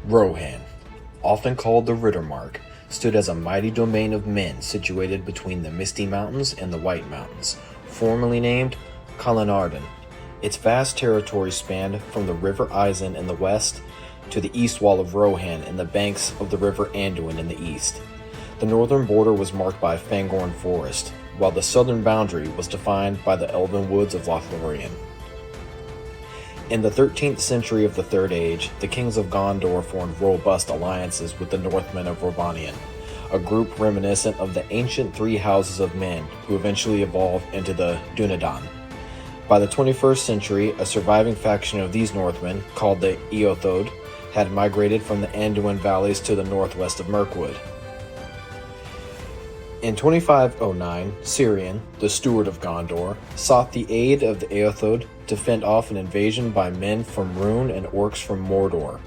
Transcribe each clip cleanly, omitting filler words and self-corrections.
Rohan, often called the Rittermark, stood as a mighty domain of men situated between the Misty Mountains and the White Mountains, formerly named Kalanarden. Its vast territory spanned from the River Isen in the west to the east wall of Rohan and the banks of the River Anduin in the east. The northern border was marked by Fangorn Forest, while the southern boundary was defined by the elven woods of Lothlorien. In the 13th century of the Third Age, the kings of Gondor formed robust alliances with the Northmen of Rhovanion, a group reminiscent of the ancient Three Houses of Men who eventually evolved into the Dunedain. By the 21st century, a surviving faction of these Northmen, called the Eothod, had migrated from the Anduin valleys to the northwest of Mirkwood. In 2509, Cirion, the steward of Gondor, sought the aid of the Eothod to fend off an invasion by men from Rhûn and orcs from Mordor.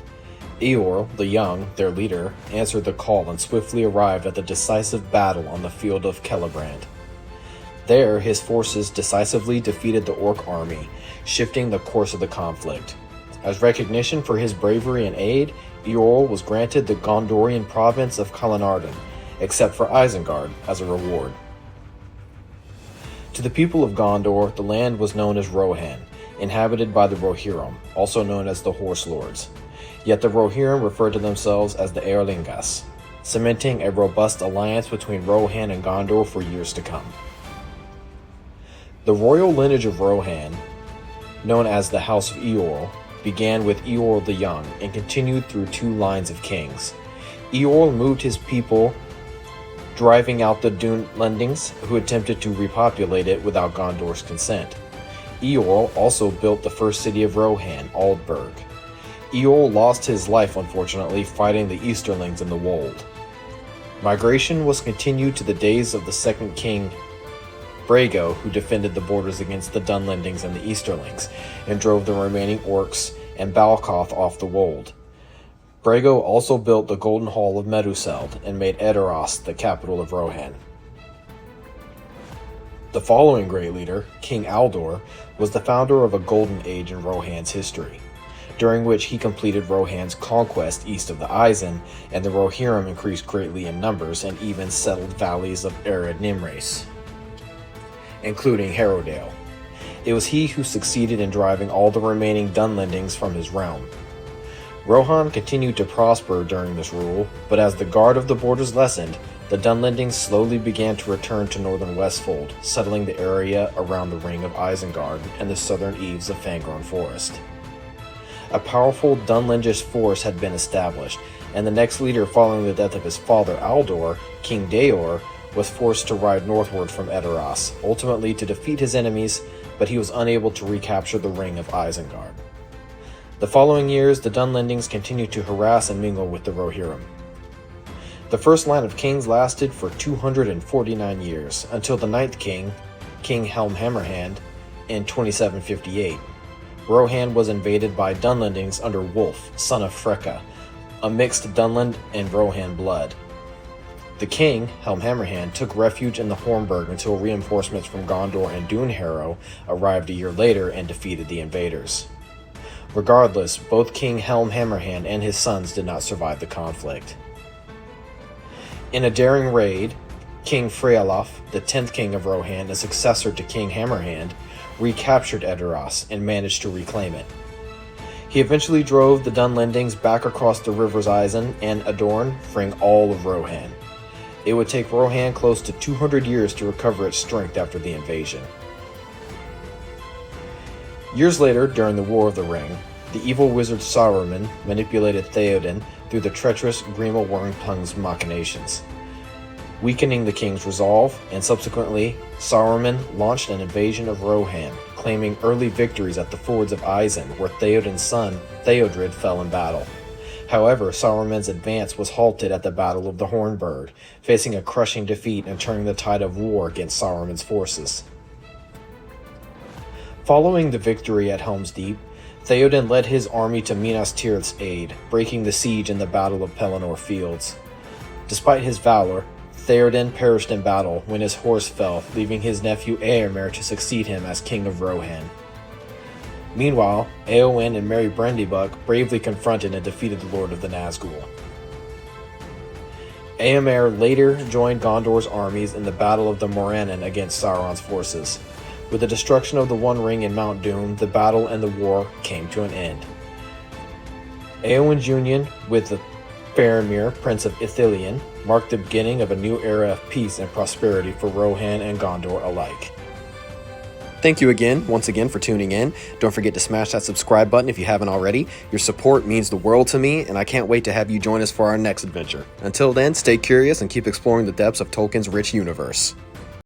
Eorl, the Young, their leader, answered the call and swiftly arrived at the decisive battle on the field of Celebrand. There, his forces decisively defeated the orc army, shifting the course of the conflict. As recognition for his bravery and aid, Eorl was granted the Gondorian province of Kalanarden, except for Isengard, as a reward. To the people of Gondor, the land was known as Rohan, inhabited by the Rohirrim, also known as the Horse Lords. Yet the Rohirrim referred to themselves as the Eorlingas, cementing a robust alliance between Rohan and Gondor for years to come. The royal lineage of Rohan, known as the House of Eorl, began with Eorl the Young and continued through two lines of kings. Eorl moved his people, driving out the Dunlendings, who attempted to repopulate it without Gondor's consent. Eorl also built the first city of Rohan, Aldburg. Eorl lost his life, unfortunately, fighting the Easterlings in the Wold. Migration was continued to the days of the second king, Brago, who defended the borders against the Dunlendings and the Easterlings, and drove the remaining orcs and Balkoth off the Wold. Brago also built the Golden Hall of Meduseld and made Edoras the capital of Rohan. The following great leader, King Aldor, was the founder of a golden age in Rohan's history, during which he completed Rohan's conquest east of the Isen, and the Rohirrim increased greatly in numbers and even settled valleys of arid Nimrace, including Harrowdale. It was he who succeeded in driving all the remaining Dunlendings from his realm. Rohan continued to prosper during this rule, but as the guard of the borders lessened, the Dunlendings slowly began to return to northern Westfold, settling the area around the Ring of Isengard and the southern eaves of Fangorn Forest. A powerful Dunlendish force had been established, and the next leader following the death of his father Aldor, King Daor, was forced to ride northward from Edoras, ultimately to defeat his enemies, but he was unable to recapture the Ring of Isengard. The following years, the Dunlendings continued to harass and mingle with the Rohirrim. The first line of kings lasted for 249 years, until the ninth king, King Helm Hammerhand, in 2758. Rohan was invaded by Dunlendings under Wulf, son of Freka, a mixed Dunland and Rohan blood. The king, Helm Hammerhand, took refuge in the Hornburg until reinforcements from Gondor and Dunharrow arrived a year later and defeated the invaders. Regardless, both King Helm Hammerhand and his sons did not survive the conflict. In a daring raid, King Frealof, the 10th king of Rohan and successor to King Hammerhand, recaptured Edoras and managed to reclaim it. He eventually drove the Dunlendings back across the rivers Isen and Adorn, freeing all of Rohan. It would take Rohan close to 200 years to recover its strength after the invasion. Years later, during the War of the Ring, the evil wizard Saruman manipulated Theoden through the treacherous Grima Wormtongue's machinations, weakening the king's resolve, and subsequently, Saruman launched an invasion of Rohan, claiming early victories at the fords of Isen, where Theoden's son, Theodred, fell in battle. However, Saruman's advance was halted at the Battle of the Hornburg, facing a crushing defeat and turning the tide of war against Saruman's forces. Following the victory at Helm's Deep, Theoden led his army to Minas Tirith's aid, breaking the siege in the Battle of Pelennor Fields. Despite his valor, Theoden perished in battle when his horse fell, leaving his nephew Eomer to succeed him as king of Rohan. Meanwhile, Éowyn and Merry Brandybuck bravely confronted and defeated the Lord of the Nazgul. Éomer later joined Gondor's armies in the Battle of the Morannon against Sauron's forces. With the destruction of the One Ring in Mount Doom, the battle and the war came to an end. Éowyn's union with the Faramir, Prince of Ithilien, marked the beginning of a new era of peace and prosperity for Rohan and Gondor alike. Thank you once again for tuning in. Don't forget to smash that subscribe button if you haven't already. Your support means the world to me, and I can't wait to have you join us for our next adventure. Until then, stay curious and keep exploring the depths of Tolkien's rich universe.